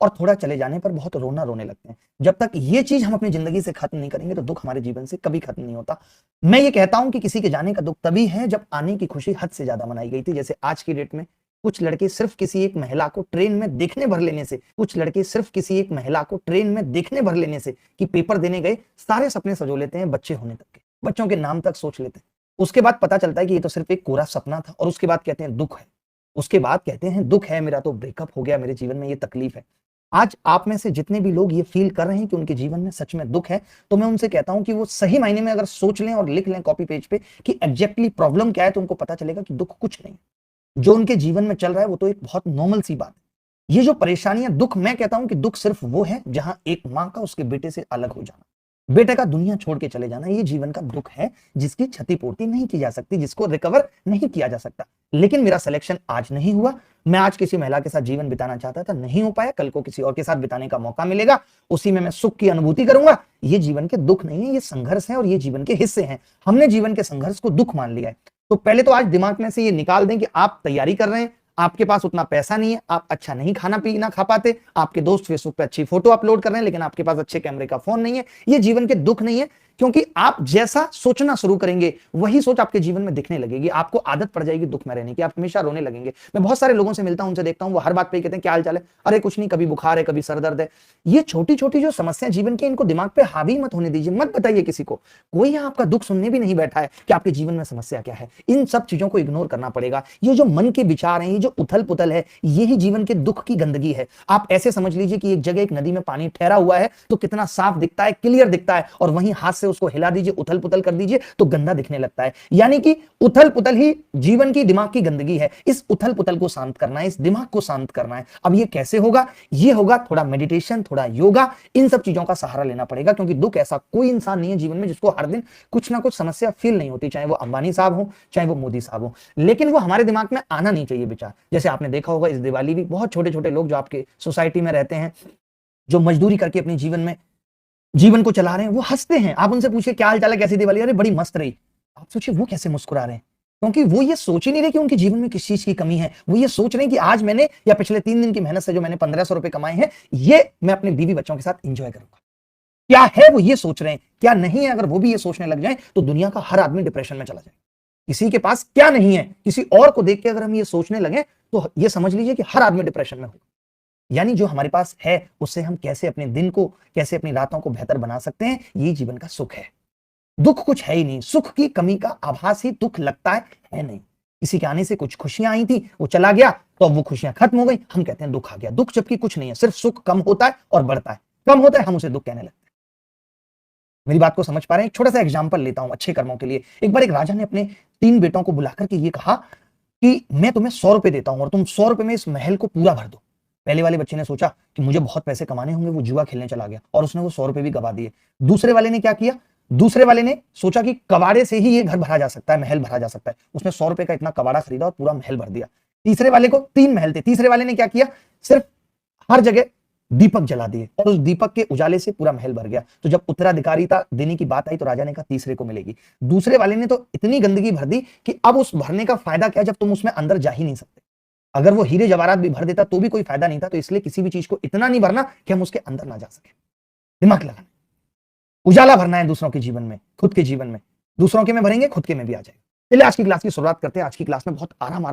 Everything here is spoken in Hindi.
और थोड़ा चले जाने पर बहुत रोना रोने लगते हैं। जब तक ये चीज हम अपनी जिंदगी से खत्म नहीं करेंगे तो दुख हमारे जीवन से कभी खत्म नहीं होता। मैं ये कहता हूं कि किसी के जाने का दुख तभी है जब आने की खुशी हद से ज्यादा मनाई गई थी। जैसे आज की डेट में कुछ लड़के सिर्फ किसी एक महिला को ट्रेन में देखने भर लेने से, कुछ लड़के सिर्फ किसी एक महिला को ट्रेन में देखने भर लेने से कि पेपर देने गए, सारे सपने संजो लेते हैं, बच्चे होने तक के, बच्चों के नाम तक सोच लेते हैं। उसके बाद पता चलता है कि ये तो सिर्फ एक कोरा सपना था, और उसके बाद कहते हैं दुख है। उसके बाद कहते हैं दुख है, मेरा तो ब्रेकअप हो गया, मेरे जीवन में ये तकलीफ है। आज आप में से जितने भी लोग ये फील कर रहे हैं कि उनके जीवन में सच में दुख है, तो मैं उनसे कहता हूं कि वो सही मायने में अगर सोच लें और लिख लें कॉपी पेज पे कि एग्जैक्टली प्रॉब्लम क्या है, तो उनको पता चलेगा कि दुख कुछ नहीं। जो उनके जीवन में चल रहा है वो तो एक बहुत नॉर्मल सी बात है। ये जो परेशानियां, दुख, मैं कहता हूं कि दुख सिर्फ वो है जहां एक मां का उसके बेटे से अलग हो जाना, बेटे का दुनिया छोड़ के चले जाना, ये जीवन का दुख है जिसकी क्षतिपूर्ति नहीं की जा सकती, जिसको रिकवर नहीं किया जा सकता। लेकिन मेरा सिलेक्शन आज नहीं हुआ। मैं आज किसी महिला के साथ जीवन बिताना चाहता था, नहीं हो पाया। कल को किसी और के साथ बिताने का मौका मिलेगा, उसी में मैं सुख की अनुभूति करूंगा। ये जीवन के दुख नहीं है, ये संघर्ष है और ये जीवन के हिस्से हैं। हमने जीवन के संघर्ष को दुख मान लिया है। तो पहले तो आज दिमाग में से ये निकाल दें कि आप तैयारी कर रहे हैं, आपके पास उतना पैसा नहीं है, आप अच्छा नहीं खाना पीना खा पाते, आपके दोस्त फेसबुक पे अच्छी फोटो अपलोड कर रहे हैं लेकिन आपके पास अच्छे कैमरे का फोन नहीं है। ये जीवन के दुख नहीं है, क्योंकि आप जैसा सोचना शुरू करेंगे वही सोच आपके जीवन में दिखने लगेगी। आपको आदत पड़ जाएगी दुख में रहने की, आप हमेशा रोने लगेंगे। मैं बहुत सारे लोगों से मिलता हूं, उनसे देखता हूं, वो हर बात पे कहते हैं क्या हाल चाल है, अरे कुछ नहीं, कभी बुखार है, कभी सर दर्द है। ये छोटी छोटी जो समस्याएं जीवन की, इनको दिमाग पे हावी मत होने दीजिए, मत बताइए किसी को। कोई आपका दुख सुनने भी नहीं बैठा है कि आपके जीवन में समस्या क्या है। इन सब चीजों को इग्नोर करना पड़ेगा। ये जो मन के विचार हैं, ये जो उथल पुथल है, यही जीवन के दुख की गंदगी है। आप ऐसे समझ लीजिए कि एक जगह एक नदी में पानी ठहरा हुआ है तो कितना साफ दिखता है, क्लियर दिखता है, और वहीं हाथ से उसको हिला दीजिए, उथल पुथल कर दीजिए तो गंदा दिखने लगता है। यानी कि उथल पुथल ही जीवन की, दिमाग की गंदगी है। इस उथल पुथल को शांत करना है, इस दिमाग को शांत करना है। अब ये कैसे होगा? ये होगा थोड़ा मेडिटेशन, थोड़ा योगा, इन सब चीजों का सहारा लेना पड़ेगा। क्योंकि दुख, ऐसा कोई इंसान नहीं है जीवन में जिसको हर दिन कुछ ना कुछ समस्या फील नहीं होती, चाहे वो अंबानी साहब हो, चाहे वो मोदी साहब हो। लेकिन वो हमारे दिमाग में आना नहीं चाहिए विचार। जैसे आपने देखा होगा इस दिवाली भी बहुत छोटे छोटे लोग जो आपके सोसाइटी में रहते हैं, जो मजदूरी करके अपने जीवन को चला रहे हैं, वो हंसते हैं। आप उनसे पूछिए क्या हाल चाल है, कैसी दिवाली, अरे बड़ी मस्त रही। आप सोचिए वो कैसे मुस्कुरा रहे हैं, क्योंकि वो ये सोच ही नहीं रहे कि उनके जीवन में किस चीज की कमी है। वो ये सोच रहे हैं कि आज मैंने, या पिछले 3 दिन की मेहनत से जो मैंने 1500 रुपए कमाए हैं, ये मैं अपने बीवी बच्चों के साथ एंजॉय करूंगा। क्या है वो ये सोच रहे हैं, क्या नहीं है। अगर वो भी ये सोचने लग जाए तो दुनिया का हर आदमी डिप्रेशन में चला जाए। किसी के पास क्या नहीं है, किसी और को देख के अगर हम ये सोचने लगे तो ये समझ लीजिए कि हर आदमी डिप्रेशन में होगा। यानी जो हमारे पास है उससे हम कैसे अपने दिन को, कैसे अपनी रातों को बेहतर बना सकते हैं, ये जीवन का सुख है। दुख कुछ है ही नहीं। सुख की कमी का आभास ही दुख लगता है नहीं। किसी के आने से कुछ खुशियां आई थी, वो चला गया तो अब वो खुशियां खत्म हो गई, हम कहते हैं दुख आ गया। दुख जबकि कुछ नहीं है, सिर्फ सुख कम होता है और बढ़ता है, कम होता है, हम उसे दुख कहने लगते हैं। मेरी बात को समझ पा रहे हैं? एक छोटा सा एग्जाम्पल लेता हूं अच्छे कर्मों के लिए। एक बार एक राजा ने अपने 3 बेटों को बुलाकर के ये कहा कि मैं तुम्हें 100 रुपए देता हूं और तुम 100 रुपए में इस महल को पूरा भर दो। पहले वाले बच्चे ने सोचा कि मुझे बहुत पैसे कमाने होंगे, वो जुआ खेलने चला गया और उसने वो 100 रुपए भी गवा दिए। दूसरे वाले ने क्या किया? दूसरे वाले ने सोचा कि कबाड़े से ही ये घर भरा जा सकता है, महल भरा जा सकता है। उसने 100 रुपए का इतना कबाड़ा खरीदा और पूरा महल भर दिया। तीसरे वाले को 3 महल थे, तीसरे वाले ने क्या किया? सिर्फ हर जगह दीपक जला दिए और उस दीपक के उजाले से पूरा महल भर गया। तो जब उत्तराधिकारिता देने की बात आई तो राजा ने कहा तीसरे को मिलेगी। दूसरे वाले ने तो इतनी गंदगी भर दी कि अब उस भरने का फायदा क्या जब तुम उसमें अंदर जा ही नहीं सकते। अगर वो हीरे जवाहरात भी भर देता तो भी कोई फायदा नहीं था। तो इसलिए किसी भी चीज को इतना नहीं भरना कि हम उसके अंदर ना जा सके। दिमाग लगाना, उजाला भरना है दूसरों के जीवन में, खुद के जीवन में। दूसरों के में भरेंगे, खुद के में भी आ जाएगा। चलिए आज की क्लास की शुरुआत करते हैं। आज की क्लास में बहुत आराम